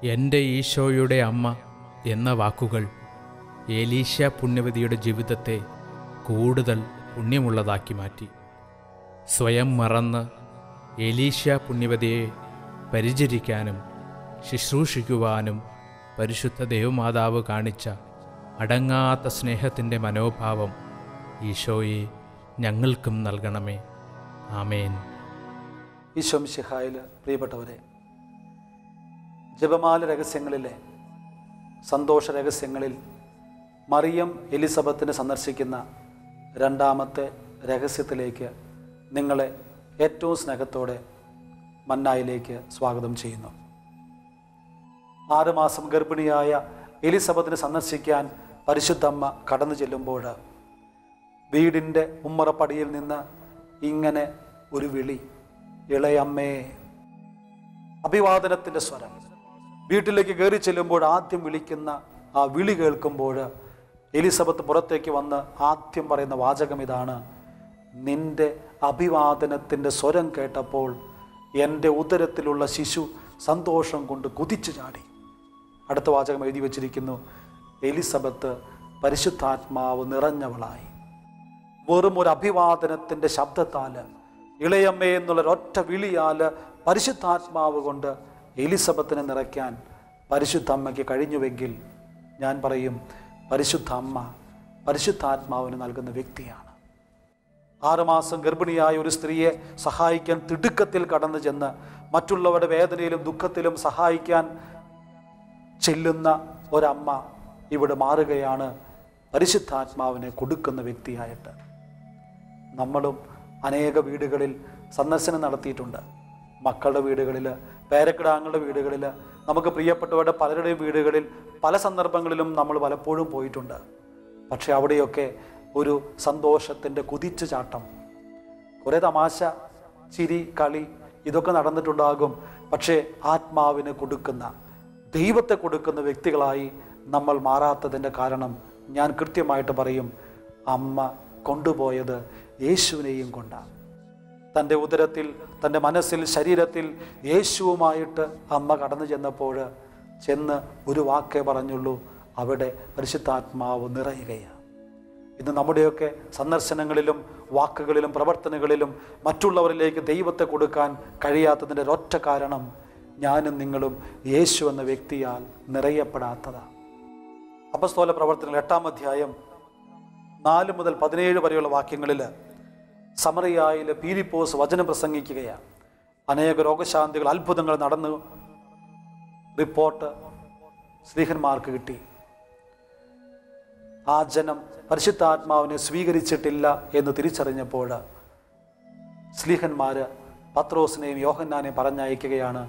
എൻ്റെ ഈശോയുടെ അമ്മ എന്ന വാക്കുകൾ എലീശ പുണ്യവതിയുടെ ജീവിതത്തെ കൂടുതൽ പുണ്യമുള്ളതാക്കി മാറ്റി. സ്വയം മറന്ന് എലീശ പുണ്യവതിയെ പരിചരിക്കാനും ശുശ്രൂഷിക്കുവാനും പരിശുദ്ധ ദൈവമാതാവ് കാണിച്ച അടങ്ങാത്ത സ്നേഹത്തിൻ്റെ മനോഭാവം ഈശോയെ ഞങ്ങൾക്കും നൽകണമേ. ആമേൻ. ഈശോ മിശിഹായിൽ പ്രിയപ്പെട്ടവരെ, ജപമാല രഹസ്യങ്ങളിലെ സന്തോഷ രഹസ്യങ്ങളിൽ മറിയം എലിസബത്തിനെ സന്ദർശിക്കുന്ന രണ്ടാമത്തെ രഹസ്യത്തിലേക്ക് നിങ്ങളെ ഏറ്റവും സ്നേഹത്തോടെ മന്നായിലേക്ക് സ്വാഗതം ചെയ്യുന്നു. 6 മാസം ഗർഭിണിയായ എലിസബത്തിനെ സന്ദർശിക്കാൻ പരിശുദ്ധമ്മ കടന്നു ചെല്ലുമ്പോൾ വീടിൻ്റെ ഉമ്മറപ്പടിയിൽ നിന്ന് ഇങ്ങനെ ഒരു വിളി, ഇളയമ്മേ. അഭിവാദനത്തിൻ്റെ സ്വരം. വീട്ടിലേക്ക് കയറി ചെല്ലുമ്പോൾ ആദ്യം വിളിക്കുന്ന ആ വിളി കേൾക്കുമ്പോൾ എലിസബത്ത് പുറത്തേക്ക് വന്ന് ആദ്യം പറയുന്ന വാചകം ഇതാണ്: നിന്റെ അഭിവാദനത്തിൻ്റെ സ്വരം കേട്ടപ്പോൾ എൻ്റെ ഉദരത്തിലുള്ള ശിശു സന്തോഷം കൊണ്ട് കുതിച്ചു ചാടി. അടുത്ത വാചകം എഴുതി വച്ചിരിക്കുന്നു: എലിസബത്ത് പരിശുദ്ധാത്മാവ് നിറഞ്ഞവളായി. വെറും ഒരു അഭിവാദനത്തിൻ്റെ ശബ്ദത്താൽ, ഇളയമ്മേ എന്നുള്ളൊരൊറ്റ വിളിയാൽ പരിശുദ്ധാത്മാവ് കൊണ്ട് എലിസബത്തിനെ നിറയ്ക്കാൻ പരിശുദ്ധ അമ്മയ്ക്ക് കഴിഞ്ഞുവെങ്കിൽ ഞാൻ പറയും, പരിശുദ്ധ അമ്മ പരിശുദ്ധാത്മാവിന് നൽകുന്ന വ്യക്തിയാണ്. 6 മാസം ഗർഭിണിയായ ഒരു സ്ത്രീയെ സഹായിക്കാൻ തിടുക്കത്തിൽ കടന്നു ചെന്ന് മറ്റുള്ളവരുടെ വേദനയിലും ദുഃഖത്തിലും സഹായിക്കാൻ ചെല്ലുന്ന ഒരമ്മ ഇവിടെ മാറുകയാണ് പരിശുദ്ധാത്മാവിനെ കൊടുക്കുന്ന വ്യക്തിയായിട്ട്. നമ്മളും അനേക വീടുകളിൽ സന്ദർശനം നടത്തിയിട്ടുണ്ട്. മക്കളുടെ വീടുകളിൽ, പേരക്കിടാങ്ങളുടെ വീടുകളിൽ, നമുക്ക് പ്രിയപ്പെട്ടവരുടെ പലരുടെയും വീടുകളിൽ പല സന്ദർഭങ്ങളിലും നമ്മൾ പലപ്പോഴും പോയിട്ടുണ്ട്. പക്ഷെ അവിടെയൊക്കെ ഒരു സന്തോഷത്തിൻ്റെ കുതിച്ചു ചാട്ടം, കുറേ തമാശ, ചിരി, കളി ഇതൊക്കെ നടന്നിട്ടുണ്ടാകും. പക്ഷേ ആത്മാവിനെ കൊടുക്കുന്ന, ദൈവത്തെ കൊടുക്കുന്ന വ്യക്തികളായി നമ്മൾ മാറാത്തതിൻ്റെ കാരണം ഞാൻ കൃത്യമായിട്ട് പറയും, അമ്മ കൊണ്ടുപോയത് യേശുവിനെയും കൊണ്ടാണ്. തൻ്റെ ഉദരത്തിൽ, തൻ്റെ മനസ്സിൽ, ശരീരത്തിൽ യേശുവുമായിട്ട് അമ്മ കടന്നു ചെന്ന് ഒരു വാക്കേ പറഞ്ഞുള്ളൂ: അവിടെ പരിശുദ്ധാത്മാവ് നിറയുകയാണ്. ഇന്ന് നമ്മുടെയൊക്കെ സന്ദർശനങ്ങളിലും വാക്കുകളിലും പ്രവർത്തനങ്ങളിലും മറ്റുള്ളവരിലേക്ക് ദൈവത്തെ കൊടുക്കാൻ കഴിയാത്തതിൻ്റെ ഒരൊറ്റ കാരണം ഞാനും നിങ്ങളും യേശു എന്ന വ്യക്തിയാൽ നിറയപ്പെടാത്തതാണ്. അപ്പസ്തോല പ്രവർത്തനങ്ങൾ 8-ാം അധ്യായം 4 മുതൽ 17 വരെയുള്ള വാക്യങ്ങളിൽ സമറിയായിലെ പീലിപ്പോസ് വചനം പ്രസംഗിക്കുകയാണ്. അനേക രോഗശാന്തികൾ, അത്ഭുതങ്ങൾ നടന്നു റിപ്പോർട്ട് സ്ലീഹന്മാർക്ക് കിട്ടി. ആ ജനം പരിശുദ്ധാത്മാവിനെ സ്വീകരിച്ചിട്ടില്ല എന്ന് തിരിച്ചറിഞ്ഞപ്പോൾ സ്ലീഹന്മാർ പത്രോസിനെയും യോഹന്നാനെയും പറഞ്ഞയക്കുകയാണ്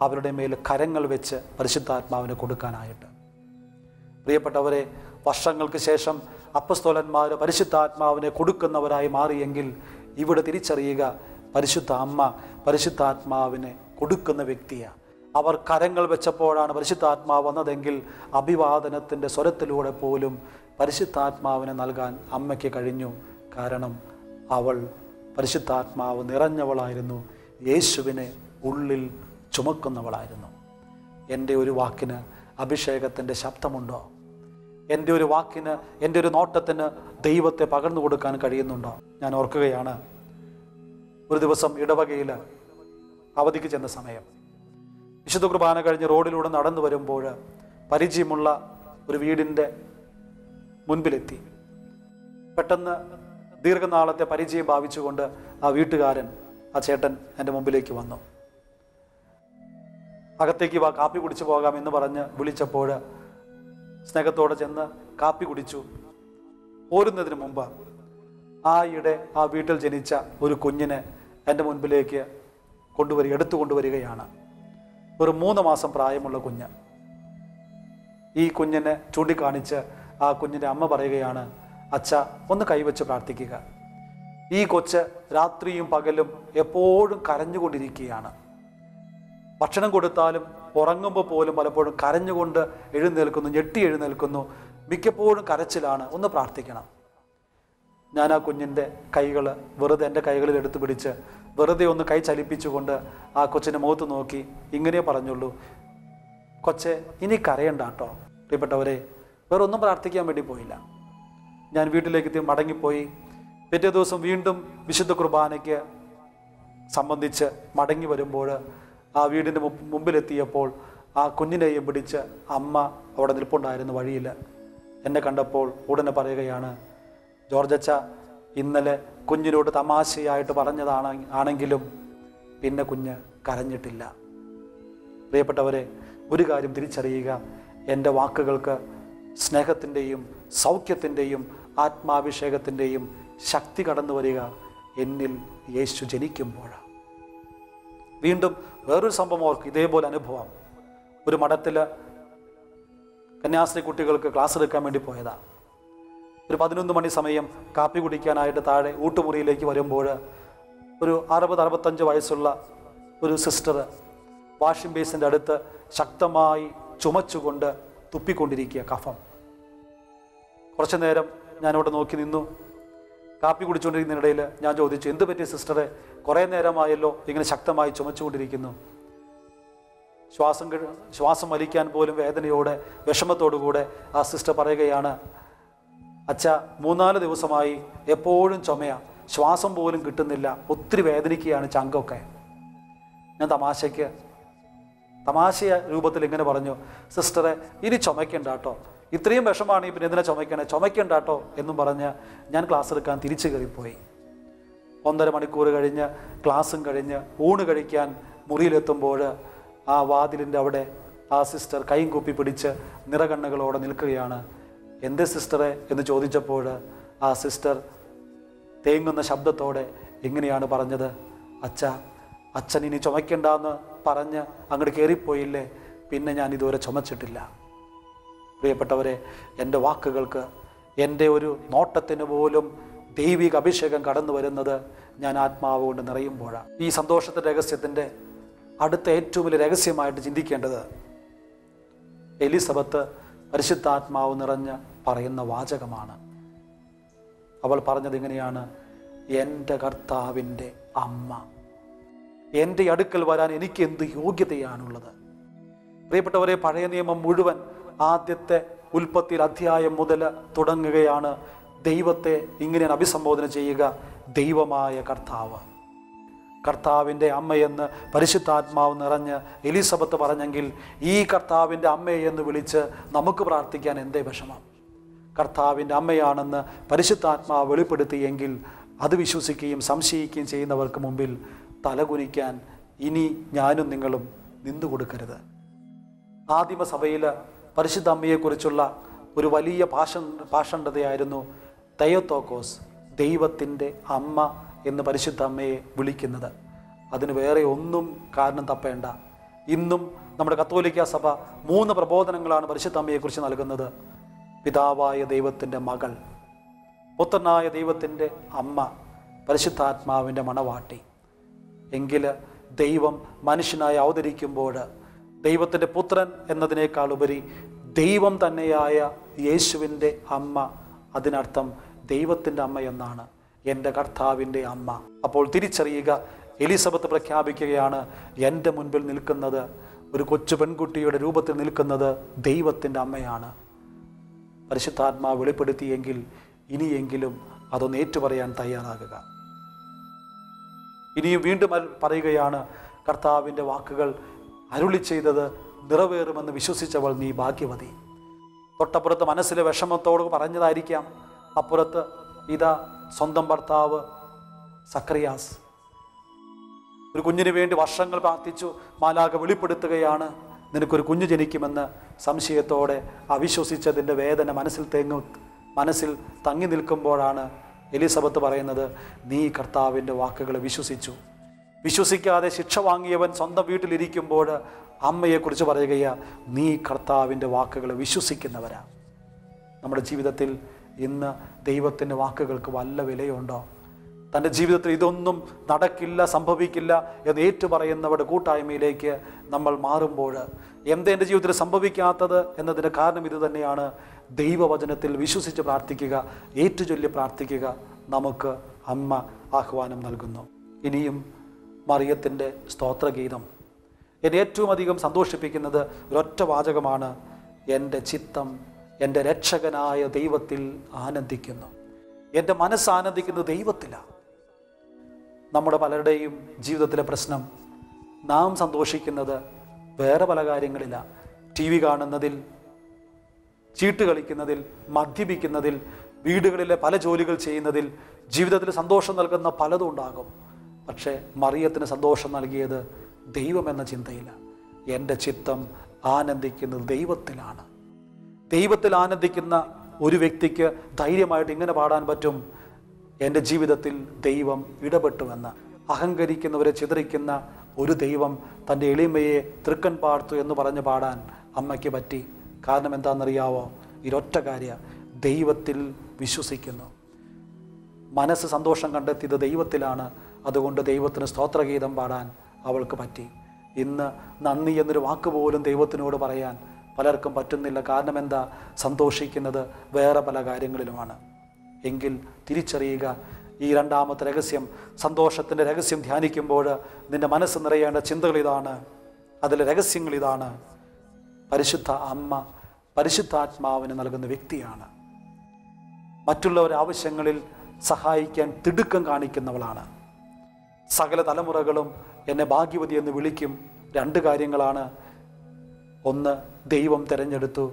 അവരുടെ മേൽ കരങ്ങൾ വെച്ച് പരിശുദ്ധാത്മാവിനെ കൊടുക്കാനായിട്ട്. പ്രിയപ്പെട്ടവരെ, വർഷങ്ങൾക്ക് ശേഷം അപ്പസ്തോലന്മാർ പരിശുദ്ധാത്മാവിനെ കൊടുക്കുന്നവരായി മാറിയെങ്കിൽ ഇവിടെ തിരിച്ചറിയുക, പരിശുദ്ധ അമ്മ പരിശുദ്ധാത്മാവിനെ കൊടുക്കുന്ന വ്യക്തിയാണ്. അവർ കരങ്ങൾ വെച്ചപ്പോഴാണ് പരിശുദ്ധാത്മാവ് വന്നതെങ്കിൽ അഭിവാദനത്തിൻ്റെ സ്വരത്തിലൂടെ പോലും പരിശുദ്ധാത്മാവിനെ നൽകാൻ അമ്മയ്ക്ക് കഴിഞ്ഞു. കാരണം അവൾ പരിശുദ്ധാത്മാവ് നിറഞ്ഞവളായിരുന്നു, യേശുവിനെ ഉള്ളിൽ ചുമക്കുന്നവളായിരുന്നു. എൻ്റെ ഒരു വാക്കിന് അഭിഷേകത്തിൻ്റെ ശബ്ദമുണ്ടോ? എൻ്റെ ഒരു വാക്കിന്, എൻ്റെ ഒരു നോട്ടത്തിന് ദൈവത്തെ പകർന്നു കൊടുക്കാൻ കഴിയുന്നുണ്ടോ? ഞാൻ ഓർക്കുകയാണ്, ഒരു ദിവസം ഇടവകയിൽ അവധിക്ക് ചെന്ന സമയം വിശുദ്ധ കുർബാന കഴിഞ്ഞ് റോഡിലൂടെ നടന്നു വരുമ്പോൾ പരിചയമുള്ള ഒരു വീടിൻ്റെ മുൻപിലെത്തി. പെട്ടെന്ന് ദീർഘനാളത്തെ പരിചയം ഭാവിച്ചുകൊണ്ട് ആ വീട്ടുകാരൻ, ആ ചേട്ടൻ എൻ്റെ മുമ്പിലേക്ക് വന്നു. അകത്തേക്ക് വാ, കാപ്പി കുടിച്ചു പോകാം എന്ന് പറഞ്ഞ് വിളിച്ചപ്പോൾ സ്നേഹത്തോടെ ചെന്ന് കാപ്പി കുടിച്ചു. പോരുന്നതിന് മുമ്പ് ആ വീട്ടിൽ ജനിച്ച ഒരു കുഞ്ഞിനെ എൻ്റെ മുൻപിലേക്ക് എടുത്തു കൊണ്ടുവരികയാണ്. ഒരു 3 മാസം പ്രായമുള്ള കുഞ്ഞ്. ഈ കുഞ്ഞിനെ ചൂണ്ടിക്കാണിച്ച് ആ കുഞ്ഞിൻ്റെ അമ്മ പറയുകയാണ്: അച്ഛ, ഒന്ന് കൈവച്ച് പ്രാർത്ഥിക്കുക. ഈ കൊച്ച് രാത്രിയും പകലും എപ്പോഴും കരഞ്ഞുകൊണ്ടിരിക്കുകയാണ്. ഭക്ഷണം കൊടുത്താലും ഉറങ്ങുമ്പോൾ പോലും പലപ്പോഴും കരഞ്ഞുകൊണ്ട് എഴുന്നേൽക്കുന്നു, ഞെട്ടി എഴുന്നേൽക്കുന്നു. മിക്കപ്പോഴും കരച്ചിലാണ്. ഒന്ന് പ്രാർത്ഥിക്കണം. ഞാൻ ആ കുഞ്ഞിൻ്റെ കൈകൾ വെറുതെ എൻ്റെ കൈകളിൽ എടുത്തു പിടിച്ച് വെറുതെ ഒന്ന് കൈ ചലിപ്പിച്ചുകൊണ്ട് ആ കൊച്ചിൻ്റെ മുഖത്ത് നോക്കി ഇങ്ങനെ പറഞ്ഞുള്ളൂ: കൊച്ചെ ഇനി കരയണ്ട കേട്ടോ. പ്രിയപ്പെട്ടവരെ, വേറൊന്നും പ്രാർത്ഥിക്കാൻ വേണ്ടി പോയില്ല. ഞാൻ വീട്ടിലേക്ക് മടങ്ങിപ്പോയി. പിറ്റേ ദിവസം വീണ്ടും വിശുദ്ധ കുർബാനയ്ക്ക് സംബന്ധിച്ച് മടങ്ങി വരുമ്പോൾ ആ വീടിൻ്റെ മുമ്പിലെത്തിയപ്പോൾ ആ കുഞ്ഞിനെയും പിടിച്ച് അമ്മ അവിടെ നിൽപ്പുണ്ടായിരുന്നു വഴിയിൽ. എന്നെ കണ്ടപ്പോൾ ഉടനെ പറയുകയാണ്, ജോർജച്ച ഇന്നലെ കുഞ്ഞിനോട് തമാശയായിട്ട് ആണെങ്കിലും പിന്നെ കുഞ്ഞ് കരഞ്ഞിട്ടില്ല. പ്രിയപ്പെട്ടവരെ, ഒരു കാര്യം തിരിച്ചറിയുക, എൻ്റെ വാക്കുകൾക്ക് സ്നേഹത്തിൻ്റെയും സൗഖ്യത്തിൻ്റെയും ആത്മാഭിഷേകത്തിൻ്റെയും ശക്തി കടന്നു വരിക എന്നിൽ യേശു ജനിക്കുമ്പോഴാണ്. വീണ്ടും വേറൊരു സംഭവം ഓർക്ക്, ഇതേപോലെ അനുഭവം. ഒരു മഠത്തിൽ കന്യാസ്ത്രീ കുട്ടികൾക്ക് ക്ലാസ് എടുക്കാൻ വേണ്ടി പോയതാണ്. ഒരു 11 മണി സമയം കാപ്പി കുടിക്കാനായിട്ട് താഴെ ഊട്ടുമുറിയിലേക്ക് വരുമ്പോൾ ഒരു 60-65 വയസ്സുള്ള ഒരു സിസ്റ്റർ വാഷിംഗ് ബേസിൻ്റെ അടുത്ത് ശക്തമായി ചുമച്ചുകൊണ്ട് തുപ്പിക്കൊണ്ടിരിക്കുക, കഫം. കുറച്ചു നേരം ഞാനവിടെ നോക്കി നിന്നു. കാപ്പി കുടിച്ചുകൊണ്ടിരിക്കുന്നതിനിടയിൽ ഞാൻ ചോദിച്ചു, എന്ത് പറ്റിയ സിസ്റ്ററെ, കുറേ നേരമായല്ലോ ഇങ്ങനെ ശക്തമായി ചുമച്ചുകൊണ്ടിരിക്കുന്നു? ശ്വാസം വലിക്കാൻ പോലും വേദനയോടെ വിഷമത്തോടുകൂടെ ആ സിസ്റ്റർ പറയുകയാണ്, അച്ഛ 3-4 ദിവസമായി എപ്പോഴും ചുമയാ, ശ്വാസം പോലും കിട്ടുന്നില്ല, ഒത്തിരി വേദനിക്കുകയാണ് ചങ്കൊക്കെ. ഞാൻ തമാശ രൂപത്തിൽ ഇങ്ങനെ പറഞ്ഞു, സിസ്റ്ററെ ഇനി ചുമയ്ക്കണ്ട കേട്ടോ, ഇത്രയും വിഷമാണ് പിന്നെ എന്തിനാ ചുമയ്ക്കണ്ട കേട്ടോ എന്നും പറഞ്ഞ് ഞാൻ ക്ലാസ് എടുക്കാൻ തിരിച്ചു കയറിപ്പോയി. 1.5 മണിക്കൂർ കഴിഞ്ഞ് ക്ലാസ്സും കഴിഞ്ഞ് ഊണ് കഴിക്കാൻ മുറിയിലെത്തുമ്പോൾ ആ വാതിലിൻ്റെ അവിടെ ആ സിസ്റ്റർ കൈയും കൂപ്പി പിടിച്ച് നിറകണ്ണുകളോടെ നിൽക്കുകയാണ്. എന്ത് സിസ്റ്ററെ എന്ന് ചോദിച്ചപ്പോൾ ആ സിസ്റ്റർ തേങ്ങുന്ന ശബ്ദത്തോടെ എങ്ങനെയാണ് പറഞ്ഞത്, അച്ഛൻ ഇനി ചുമയ്ക്കണ്ടെന്ന് പറഞ്ഞ് അങ്ങോട്ട് കയറിപ്പോയില്ലേ, പിന്നെ ഞാൻ ഇതുവരെ ചുമച്ചിട്ടില്ല. പ്രിയപ്പെട്ടവരെ, എൻ്റെ വാക്കുകൾക്ക്, എൻ്റെ ഒരു നോട്ടത്തിന് പോലും ദൈവിക അഭിഷേകം കടന്നു വരുന്നത് ഞാൻ ആത്മാവ് കൊണ്ട് നിറയുമ്പോഴാണ്. ഈ സന്തോഷത്തിൻ്റെ രഹസ്യത്തിൻ്റെ അടുത്ത ഏറ്റവും വലിയ രഹസ്യമായിട്ട് ചിന്തിക്കേണ്ടത് എലിസബത്ത് പരിശുദ്ധാത്മാവ് നിറഞ്ഞ് പറയുന്ന വാചകമാണ്. അവൾ പറഞ്ഞത് ഇങ്ങനെയാണ്, എൻ്റെ കർത്താവിൻ്റെ അമ്മ, എൻ്റെ അടുക്കൽ വരാൻ എനിക്ക് എന്ത് യോഗ്യതയാണുള്ളത്? പ്രിയപ്പെട്ടവരെ, പഴയ നിയമം മുഴുവൻ ആദ്യത്തെ ഉൽപ്പത്തി അധ്യായം മുതൽ തുടങ്ങുകയാണ് ദൈവത്തെ ഇങ്ങനെയാണ് അഭിസംബോധന ചെയ്യുക, ദൈവമായ കർത്താവ്. കർത്താവിൻ്റെ അമ്മയെന്ന് പരിശുദ്ധാത്മാവ് നിറഞ്ഞ് എലിസബത്ത് പറഞ്ഞെങ്കിൽ ഈ കർത്താവിൻ്റെ അമ്മയെന്ന് വിളിച്ച് നമുക്ക് പ്രാർത്ഥിക്കാൻ എന്തേ വിഷമം? കർത്താവിൻ്റെ അമ്മയാണെന്ന് പരിശുദ്ധാത്മാവ് വെളിപ്പെടുത്തിയെങ്കിൽ അത് വിശ്വസിക്കുകയും സംശയിക്കുകയും ചെയ്യുന്നവർക്ക് മുമ്പിൽ തലകുനിക്കാൻ ഇനി ഞാനും നിങ്ങളും നിന്നുകൊടുക്കരുത്. ആദിമസഭയിൽ പരിശുദ്ധ അമ്മയെക്കുറിച്ചുള്ള ഒരു വലിയ ഭാഷണ്ഡതയായിരുന്നു തെയോത്തോക്കോസ്, ദൈവത്തിൻ്റെ അമ്മ എന്ന് പരിശുദ്ധ അമ്മയെ വിളിക്കുന്നത്. അതിന് വേറെ ഒന്നും കാരണം തപ്പേണ്ട. ഇന്നും നമ്മുടെ കത്തോലിക്ക സഭ 3 പ്രബോധനങ്ങളാണ് പരിശുദ്ധ അമ്മയെക്കുറിച്ച് നൽകുന്നത്. പിതാവായ ദൈവത്തിൻ്റെ മകൾ, പുത്രനായ ദൈവത്തിൻ്റെ അമ്മ, പരിശുദ്ധാത്മാവിൻ്റെ മണവാട്ടി. എങ്കിൽ ദൈവം മനുഷ്യനായി അവതരിക്കുമ്പോൾ ദൈവത്തിൻ്റെ പുത്രൻ എന്നതിനേക്കാൾ ഉപരി ദൈവം തന്നെയായ യേശുവിൻ്റെ അമ്മ, അതിനർത്ഥം ദൈവത്തിൻ്റെ അമ്മ എന്നാണ്, എൻ്റെ കർത്താവിൻ്റെ അമ്മ. അപ്പോൾ തിരിച്ചറിയുക, എലിസബത്ത് പ്രഖ്യാപിക്കുകയാണ്, എൻ്റെ മുൻപിൽ നിൽക്കുന്നത്, ഒരു കൊച്ചു പെൺകുട്ടിയുടെ രൂപത്തിൽ നിൽക്കുന്നത് ദൈവത്തിൻ്റെ അമ്മയാണ്. പരിശുദ്ധാത്മാവ് വെളിപ്പെടുത്തിയെങ്കിൽ ഇനിയെങ്കിലും അതൊന്ന് ഏറ്റുപറയാൻ തയ്യാറാകുക. ഇനിയും വീണ്ടും പറയുകയാണ്, കർത്താവിൻ്റെ വാക്കുകൾ അരുളി ചെയ്തത് നിറവേറുമെന്ന് വിശ്വസിച്ചവൾ നീ ഭാഗ്യവതി. തൊട്ടപ്പുറത്ത് മനസ്സിലെ വിഷമത്തോട് പറഞ്ഞതായിരിക്കാം, അപ്പുറത്ത് ഇതാ സ്വന്തം ഭർത്താവ് സക്കറിയാസ് ഒരു കുഞ്ഞിന് വേണ്ടി വർഷങ്ങൾ പ്രാർത്ഥിച്ചു. മാലാഖ വെളിപ്പെടുത്തുകയാണ്, നിനക്കൊരു കുഞ്ഞ് ജനിക്കുമെന്ന്. സംശയത്തോടെ അവിശ്വസിച്ചതിൻ്റെ വേദന മനസ്സിൽ തങ്ങി നിൽക്കുമ്പോഴാണ് എലിസബത്ത് പറയുന്നത്, നീ കർത്താവിൻ്റെ വാക്കുകൾ വിശ്വസിച്ചു. വിശ്വസിക്കാതെ ശിക്ഷ വാങ്ങിയവൻ സ്വന്തം വീട്ടിലിരിക്കുമ്പോൾ അമ്മയെക്കുറിച്ച് പറയുകയാ, നീ കർത്താവിൻ്റെ വാക്കുകൾ വിശ്വസിക്കുന്നവരാ. നമ്മുടെ ജീവിതത്തിൽ ഇന്ന് ദൈവത്തിൻ്റെ വാക്കുകൾക്ക് വല്ല വിലയുണ്ടോ? തൻ്റെ ജീവിതത്തിൽ ഇതൊന്നും നടക്കില്ല, സംഭവിക്കില്ല എന്ന് ഏറ്റുപറയുന്നവരുടെ കൂട്ടായ്മയിലേക്ക് നമ്മൾ മാറുമ്പോൾ എൻ്റെ ജീവിതത്തിൽ സംഭവിക്കാത്തത് എന്നതിൻ്റെ കാരണം ഇത് തന്നെയാണ്. ദൈവവചനത്തിൽ വിശ്വസിച്ച് പ്രാർത്ഥിക്കുക, ഏറ്റുചൊല്ലി പ്രാർത്ഥിക്കുക. നമുക്ക് അമ്മ ആഹ്വാനം നൽകുന്നു. ഇനിയും മറിയത്തിൻ്റെ സ്തോത്രഗീതം. എന്നെ ഏറ്റവും അധികം സന്തോഷിപ്പിക്കുന്നത് ഒരൊറ്റ വാചകമാണ്: എൻ്റെ ചിത്തം എൻ്റെ രക്ഷകനായ ദൈവത്തിൽ ആനന്ദിക്കുന്നു. എൻ്റെ മനസ്സ് ആനന്ദിക്കുന്നത് ദൈവത്തിലാണ്. നമ്മുടെ പലരുടെയും ജീവിതത്തിലെ പ്രശ്നം, നാം സന്തോഷിക്കുന്നത് വേറെ പല കാര്യങ്ങളിലാണ്. ടി വി കാണുന്നതിൽ, ചീട്ട് കളിക്കുന്നതിൽ, മദ്യപിക്കുന്നതിൽ, വീടുകളിലെ പല ജോലികൾ ചെയ്യുന്നതിൽ, ജീവിതത്തിൽ സന്തോഷം നൽകുന്ന പലതും ഉണ്ടാകും. പക്ഷേ മറിയത്തിന് സന്തോഷം നൽകിയത് ദൈവമെന്ന ചിന്തയില്ല. എൻ്റെ ചിത്തം ആനന്ദിക്കുന്നത് ദൈവത്തിലാണ്. ദൈവത്തിൽ ആനന്ദിക്കുന്ന ഒരു വ്യക്തിക്ക് ധൈര്യമായിട്ട് ഇങ്ങനെ പാടാൻ പറ്റും: എൻ്റെ ജീവിതത്തിൽ ദൈവം ഇടപെട്ടുവെന്ന്. അഹങ്കരിക്കുന്നവരെ ചിതറിക്കുന്ന ഒരു ദൈവം തൻ്റെ എളിമയെ തൃക്കൻ പാർത്തു എന്ന് പറഞ്ഞ് പാടാൻ അമ്മയ്ക്ക് പറ്റി. കാരണം എന്താണെന്നറിയാവോ? ഇതൊറ്റ കാര്യം: ദൈവത്തിൽ വിശ്വസിക്കുന്നു. മനസ്സ് സന്തോഷം കണ്ടെത്തിയത് ദൈവത്തിലാണ്. അതുകൊണ്ട് ദൈവത്തിന് സ്തോത്രഗീതം പാടാൻ അവൾക്ക് പറ്റി. ഇന്ന് നന്ദി എന്നൊരു വാക്ക് പോലും ദൈവത്തിനോട് പറയാൻ പലർക്കും പറ്റുന്നില്ല. കാരണം എന്താ? സന്തോഷിക്കുന്നത് വേറെ പല കാര്യങ്ങളിലുമാണ്. എങ്കിൽ തിരിച്ചറിയുക, ഈ രണ്ടാമത്തെ രഹസ്യം, സന്തോഷത്തിൻ്റെ രഹസ്യം ധ്യാനിക്കുമ്പോൾ നിൻ്റെ മനസ്സ് നിറയേണ്ട ചിന്തകൾ ഇതാണ്, അതിലെ രഹസ്യങ്ങൾ ഇതാണ്. പരിശുദ്ധ അമ്മ പരിശുദ്ധാത്മാവിന് നൽകുന്ന വ്യക്തിയാണ്. മറ്റുള്ളവരുടെ ആവശ്യങ്ങളിൽ സഹായിക്കാൻ തിടുക്കം കാണിക്കുന്നവളാണ്. സകല തലമുറകളും എന്നെ ഭാഗ്യവതി എന്ന് വിളിക്കും. രണ്ട് കാര്യങ്ങളാണ്: ഒന്ന്, ദൈവം തിരഞ്ഞെടുത്തു,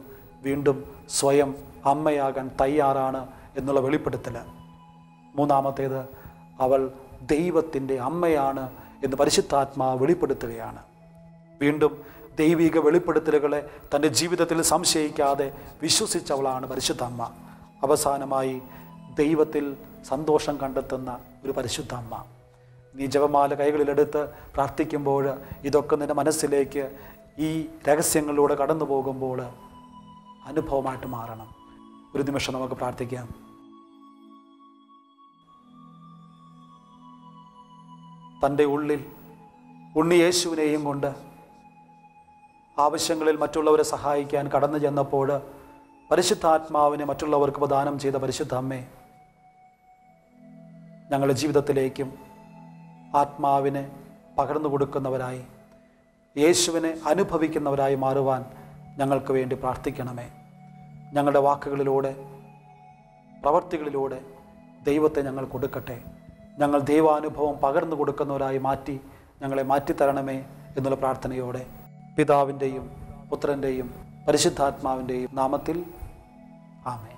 വീണ്ടും സ്വയം അമ്മയാകാൻ തയ്യാറാണ് എന്നുള്ള വെളിപ്പെടുത്തൽ. മൂന്നാമത്തേത്, അവൾ ദൈവത്തിൻ്റെ അമ്മയാണ് എന്ന് പരിശുദ്ധാത്മാവ് വെളിപ്പെടുത്തുകയാണ്. വീണ്ടും ദൈവിക വെളിപ്പെടുത്തലുകളെ തൻ്റെ ജീവിതത്തിൽ സംശയിക്കാതെ വിശ്വസിച്ചവളാണ് പരിശുദ്ധ അമ്മ. അവസാനമായി, ദൈവത്തിൽ സന്തോഷം കണ്ടെത്തുന്ന ഒരു പരിശുദ്ധ അമ്മ. നീ ജപമാല കൈകളിലെടുത്ത് പ്രാർത്ഥിക്കുമ്പോൾ ഇതൊക്കെ നിൻ്റെ മനസ്സിലേക്ക് ഈ രഹസ്യങ്ങളിലൂടെ കടന്നു പോകുമ്പോൾ അനുഭവമായിട്ട് മാറണം. ഒരു നിമിഷം നമുക്ക് പ്രാർത്ഥിക്കാം. തൻ്റെ ഉള്ളിൽ ഉണ്ണി യേശുവിനെയും കൊണ്ട് ആവശ്യങ്ങളിൽ മറ്റുള്ളവരെ സഹായിക്കാൻ കടന്നു ചെന്നപ്പോൾ പരിശുദ്ധാത്മാവിനെ മറ്റുള്ളവർക്ക് പ്രദാനം ചെയ്ത പരിശുദ്ധ അമ്മേ, ഞങ്ങളുടെ ജീവിതത്തിലേക്കും ആത്മാവിനെ പകർന്നു കൊടുക്കുന്നവരായി, യേശുവിനെ അനുഭവിക്കുന്നവരായി മാറുവാൻ ഞങ്ങൾക്ക് വേണ്ടി പ്രാർത്ഥിക്കണമേ. ഞങ്ങളുടെ വാക്കുകളിലൂടെ, പ്രവർത്തികളിലൂടെ ദൈവത്തെ ഞങ്ങൾ കൊടുക്കട്ടെ. ഞങ്ങൾ ദൈവാനുഭവം പകർന്നു കൊടുക്കുന്നവരായി ഞങ്ങളെ മാറ്റിത്തരണമേ എന്നുള്ള പ്രാർത്ഥനയോടെ പിതാവിൻ്റെയും പുത്രൻ്റെയും പരിശുദ്ധാത്മാവിൻ്റെയും നാമത്തിൽ ആമേൻ.